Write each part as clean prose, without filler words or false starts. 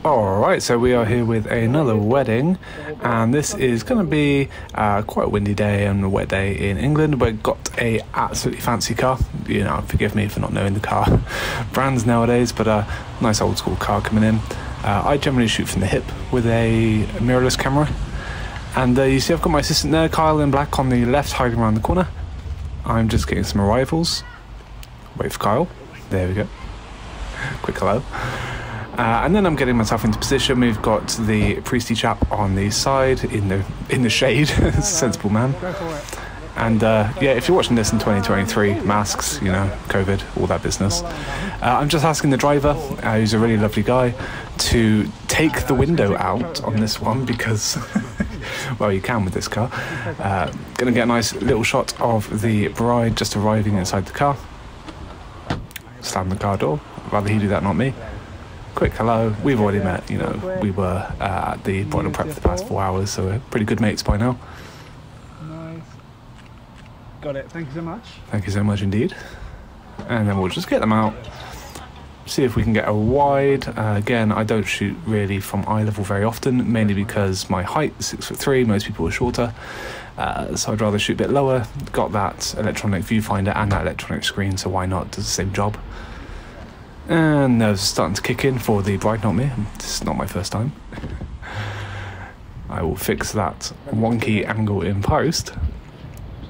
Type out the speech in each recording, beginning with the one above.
Alright, so we are here with another wedding, and this is going to be quite a windy day and a wet day in England. We've got a absolutely fancy car. You know, forgive me for not knowing the car brands nowadays, but a nice old school car coming in. I generally shoot from the hip with a mirrorless camera, and you see I've got my assistant there, Kyle in black on the left, hiding around the corner. I'm just getting some arrivals. Wait for Kyle. There we go. Quick hello. And then I'm getting myself into position. We've got the priesty chap on the side in the shade, sensible man. Go for it. And yeah, if you're watching this in 2023, masks, you know, COVID, all that business. I'm just asking the driver, who's a really lovely guy, to take the window out on this one because, well, you can with this car. Gonna get a nice little shot of the bride just arriving inside the car. Slam the car door. Rather he do that, not me. Quick hello. We've already met, you know, we were at the bridal prep for the past 4 hours, so we're pretty good mates by now. Nice. Got it. Thank you so much. Thank you so much indeed. And then we'll just get them out, see if we can get a wide. Again, I don't shoot really from eye level very often, mainly because my height is 6'3", most people are shorter. So I'd rather shoot a bit lower. Got that electronic viewfinder and that electronic screen, so why not? Does the same job. And nerves are starting to kick in for the bride, not me. This is not my first time. I will fix that wonky angle in post.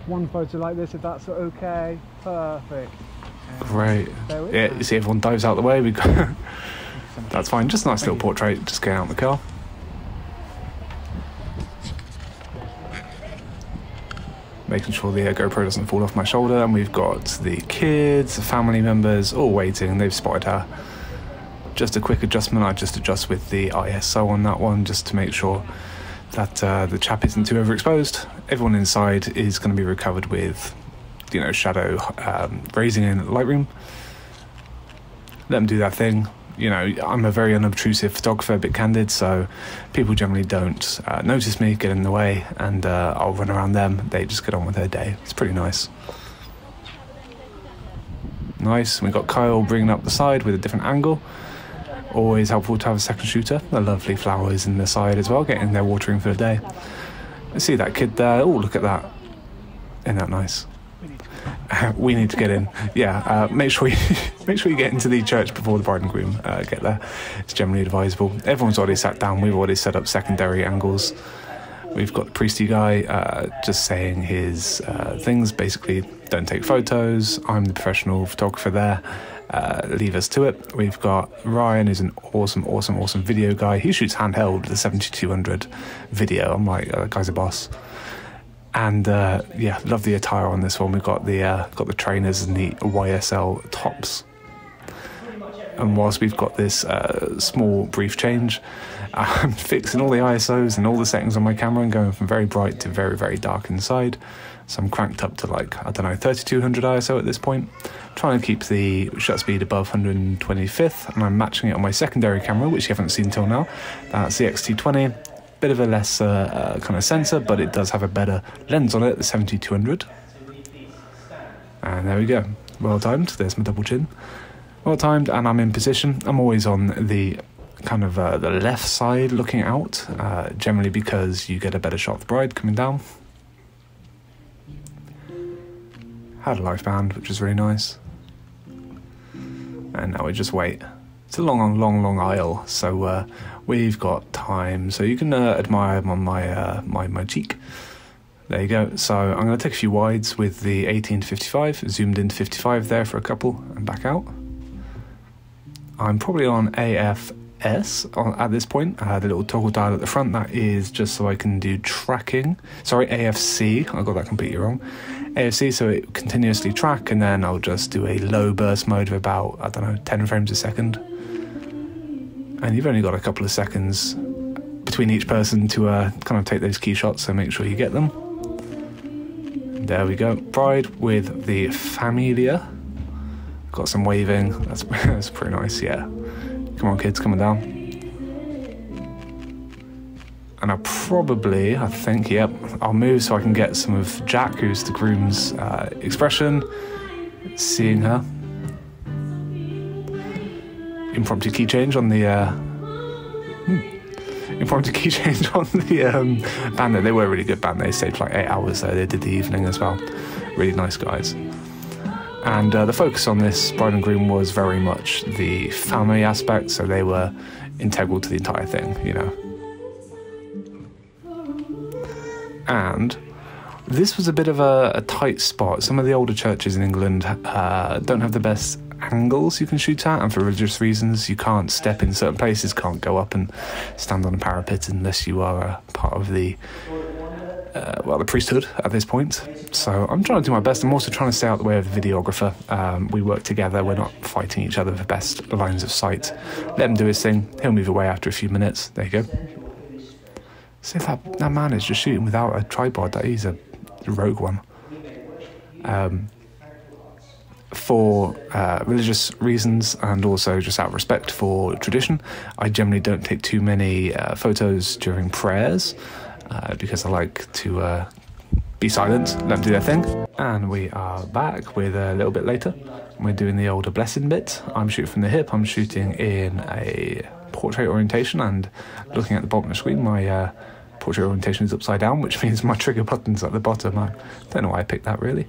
One photo like this, if that's okay. Perfect. Great. Yeah, you see everyone dives out the way. We go. That's fine. Just a nice little portrait. Just get out in the car. Making sure the GoPro doesn't fall off my shoulder, and we've got the kids, the family members, all waiting. They've spotted her. Just a quick adjustment. I just adjust with the ISO on that one, just to make sure that the chap isn't too overexposed. Everyone inside is going to be recovered with, you know, shadow raising in Lightroom. Let them do that thing. You know, I'm a very unobtrusive photographer, a bit candid, so people generally don't notice me, get in the way, and I'll run around them. They just get on with their day. It's pretty nice. Nice. We've got Kyle bringing up the side with a different angle. Always helpful to have a second shooter. The lovely flowers in the side as well, getting their watering for the day. I see that kid there. Oh, look at that. Isn't that nice? We need to get in. Yeah, make sure you get into the church before the bride and groom get there. It's generally advisable. Everyone's already sat down. We've already set up secondary angles. We've got the priesty guy just saying his things. Basically, don't take photos. I'm the professional photographer there. Leave us to it. We've got Ryan, who's an awesome video guy. He shoots handheld with a 7200 video. I'm like, that guy's a boss. And yeah, love the attire on this one. We've got the trainers and the YSL tops. And whilst we've got this small brief change, I'm fixing all the ISOs and all the settings on my camera and going from very bright to very dark inside. So I'm cranked up to, like, I don't know, 3200 ISO at this point. Trying to keep the shutter speed above 125th, and I'm matching it on my secondary camera, which you haven't seen till now. That's the X-T20. Bit of a less kind of sensor, but it does have a better lens on it, the 7200. And there we go. Well timed. There's my double chin. Well timed, and I'm in position. I'm always on the kind of the left side looking out, generally because you get a better shot of the bride coming down. Had a live band, which is really nice. And now we just wait. It's a long aisle, so we've got time. So you can admire on my cheek. There you go. So I'm going to take a few wides with the 18 to 55, zoomed into 55 there for a couple, and back out. I'm probably on AFS at this point. The little toggle dial at the front, that is just so I can do tracking. Sorry, AFC. I got that completely wrong. AFC, so it continuously track, and then I'll just do a low burst mode of about, I don't know, 10 frames a second. And you've only got a couple of seconds between each person to kind of take those key shots, so make sure you get them. There we go. Bride with the familia. Got some waving. That's pretty nice, yeah. Come on, kids, coming down. And I think, yep, I'll move so I can get some of Jack, who's the groom's expression. Seeing her. Impromptu key change on the Impromptu key change on the band there. They were a really good band. They stayed for like 8 hours there. They did the evening as well. Really nice guys. And the focus on this bride and groom was very much the family aspect, so they were integral to the entire thing, you know. And this was a bit of a tight spot. Some of the older churches in England don't have the best angles you can shoot at, and for religious reasons you can't step in certain places, can't go up and stand on a parapet unless you are a part of the the priesthood at this point. So I'm trying to do my best. I'm also trying to stay out the way of the videographer. We work together, we're not fighting each other for best lines of sight. Let him do his thing, he'll move away after a few minutes. There you go. See if that man is just shooting without a tripod. That he's a rogue one. For religious reasons and also just out of respect for tradition, I generally don't take too many photos during prayers because I like to be silent, let them do their thing. And we are back with a little bit later. We're doing the older blessing bit. I'm shooting from the hip. I'm shooting in a portrait orientation, and looking at the bottom of the screen, my portrait orientation is upside down, which means my trigger button's at the bottom. I don't know why I picked that really.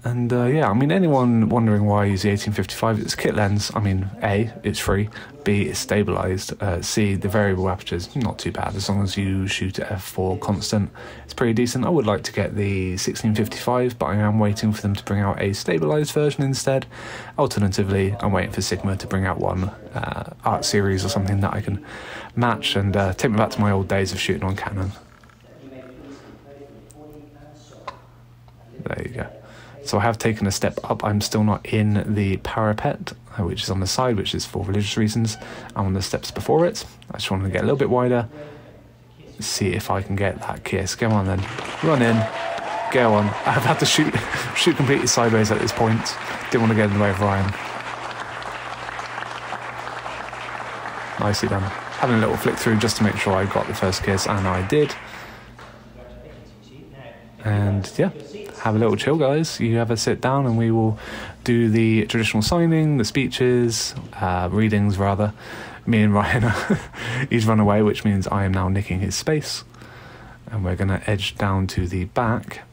And yeah, I mean, anyone wondering why I use the 1855, it's a kit lens. I mean, A, it's free, B, it's stabilised, C, the variable aperture's not too bad as long as you shoot at f4 constant. It's pretty decent. I would like to get the 1655, but I am waiting for them to bring out a stabilised version instead. Alternatively, I'm waiting for Sigma to bring out one art series or something that I can match and take me back to my old days of shooting on Canon. There you go. So I have taken a step up. I'm still not in the parapet, which is on the side, which is for religious reasons. I'm on the steps before it. I just want to get a little bit wider. See if I can get that kiss. Come on then. Run in. Go on. I've had to shoot completely sideways at this point. Didn't want to get in the way of Ryan. Nicely done. Having a little flick through just to make sure I got the first kiss, and I did. And yeah, have a little chill, guys. You have a sit down and we will do the traditional signing, the speeches, readings rather. Me and Ryan, he's run away, which means I am now nicking his space. And we're going to edge down to the back.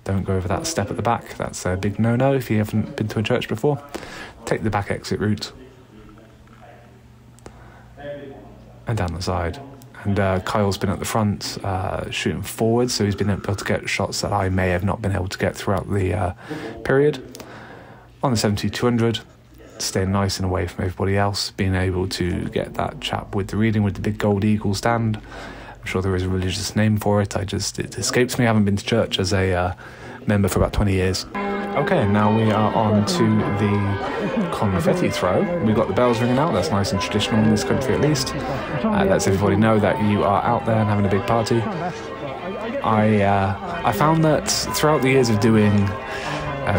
Don't go over that step at the back. That's a big no-no if you haven't been to a church before. Take the back exit route. And down the side. And Kyle's been at the front shooting forward, so he's been able to get shots that I may have not been able to get throughout the period. On the 70-200, staying nice and away from everybody else, being able to get that chap with the reading with the big gold eagle stand. I'm sure there is a religious name for it, it escapes me. I haven't been to church as a member for about 20 years. Okay, now we are on to the confetti throw. We've got the bells ringing out. That's nice and traditional in this country at least. Lets everybody know that you are out there and having a big party. I found that throughout the years of doing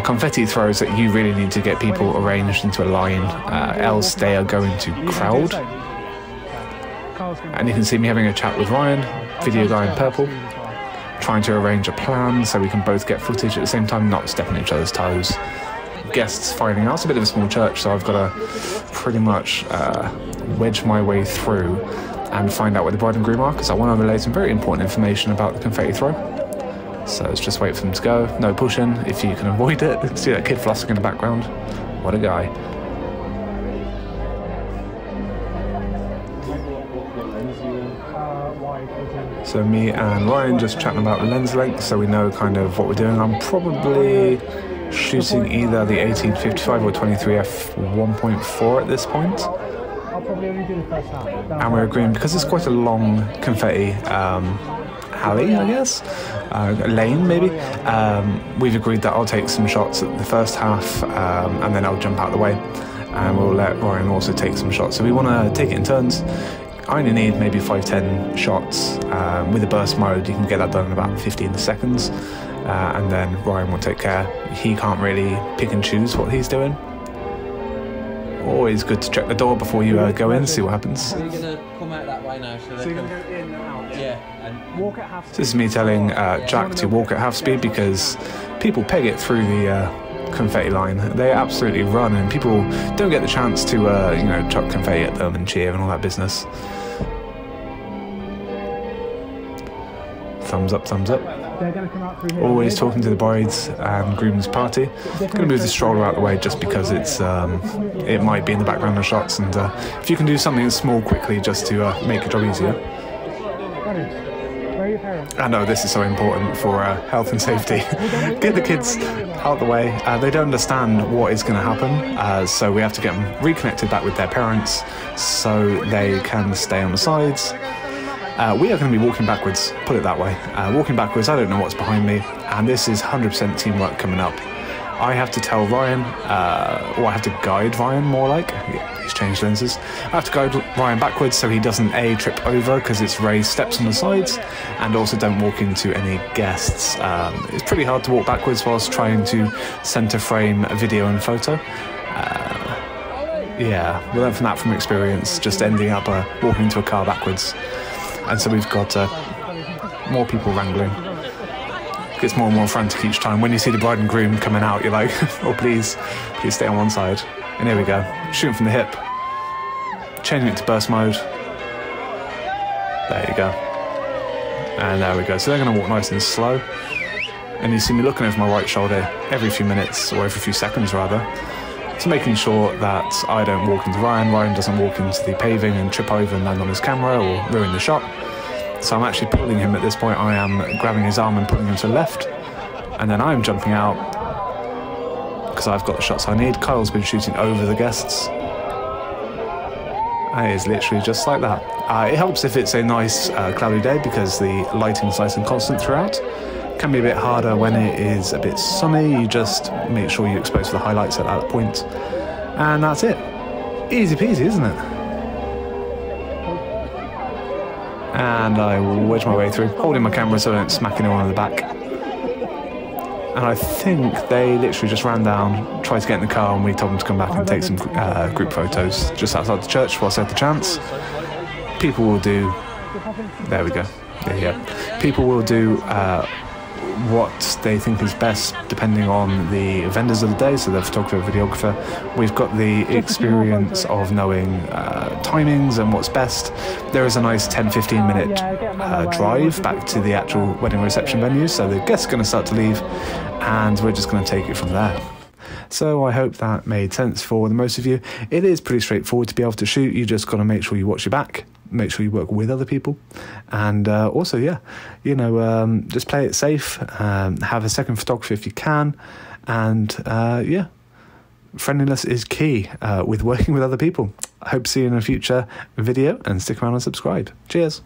confetti throws that you really need to get people arranged into a line, else they are going to crowd. And you can see me having a chat with Ryan, video guy in purple, trying to arrange a plan so we can both get footage at the same time, not stepping on each other's toes. Guests filing out. It's a bit of a small church, so I've got to pretty much wedge my way through and find out where the bride and groom are, because I want to relay some very important information about the confetti throw. So let's just wait for them to go. No pushing, if you can avoid it. See that kid flossing in the background? What a guy. So me and Ryan just chatting about the lens length, so we know kind of what we're doing. I'm probably shooting either the 1855 or 23f 1.4 at this point. And we're agreeing, because it's quite a long confetti alley, I guess, lane maybe, we've agreed that I'll take some shots at the first half and then I'll jump out of the way, and we'll let Ryan also take some shots. So we want to take it in turns. I only need maybe 5-10 shots. With a burst mode you can get that done in about 15 seconds, and then Ryan will take care. He can't really pick and choose what he's doing. Always good to check the door before you go in, see what happens. So you're going to come out that way now, so you're going to go in and out? Yeah. And walk at half speed. So this is me telling Jack to walk at half speed, because people peg it through the confetti line. They absolutely run, and people don't get the chance to, you know, chuck confetti at them and cheer and all that business. Thumbs up, thumbs up. They're going to come out through here. Always talking to the brides and groom's party. Going to move the stroller out of the way just because it's it might be in the background of shots, and if you can do something small quickly just to make your job easier. Where are your parents? I know this is so important for health and safety. Get the kids out of the way. They don't understand what is going to happen, so we have to get them reconnected back with their parents so they can stay on the sides. We are going to be walking backwards, put it that way. Walking backwards, I don't know what's behind me, and this is 100% teamwork coming up. I have to tell Ryan, or I have to guide Ryan more like, he's changed lenses. I have to guide Ryan backwards so he doesn't A, trip over because it's raised steps on the sides, and also don't walk into any guests. It's pretty hard to walk backwards whilst trying to centre frame a video and photo. Yeah, we learned from that from experience, just ending up walking into a car backwards. And so we've got more people wrangling. It gets more and more frantic each time. When you see the bride and groom coming out, you're like, oh, please stay on one side. And here we go, shooting from the hip. Changing it to burst mode. There you go. And there we go. So they're going to walk nice and slow. And you see me looking over my right shoulder every few minutes, or every few seconds rather, to making sure that I don't walk into Ryan, Ryan doesn't walk into the paving and trip over and land on his camera or ruin the shot. So I'm actually pulling him at this point. I am grabbing his arm and pulling him to the left, and then I'm jumping out because I've got the shots I need. Kyle's been shooting over the guests. It is literally just like that. It helps if it's a nice cloudy day because the lighting's nice and constant throughout. It can be a bit harder when it is a bit sunny. You just make sure you expose the highlights at that point, and that's it. Easy peasy, isn't it? And I wedge my way through, holding my camera so I don't smack anyone in the back. And I think they literally just ran down, tried to get in the car, and we told them to come back and take some group photos just outside the church whilst I had the chance. People will do... There we go. Yeah. People will do what they think is best depending on the vendors of the day, so the photographer, videographer. We've got the experience of knowing timings and what's best. There is a nice 10-15 minute drive back to the actual wedding reception venue, so the guests are going to start to leave and we're just going to take it from there. So I hope that made sense for the most of you. It is pretty straightforward to be able to shoot. You just got to make sure you watch your back, make sure you work with other people, and also, yeah, you know, just play it safe, have a second photographer if you can, and yeah, friendliness is key with working with other people. I hope to see you in a future video, and stick around and subscribe. Cheers.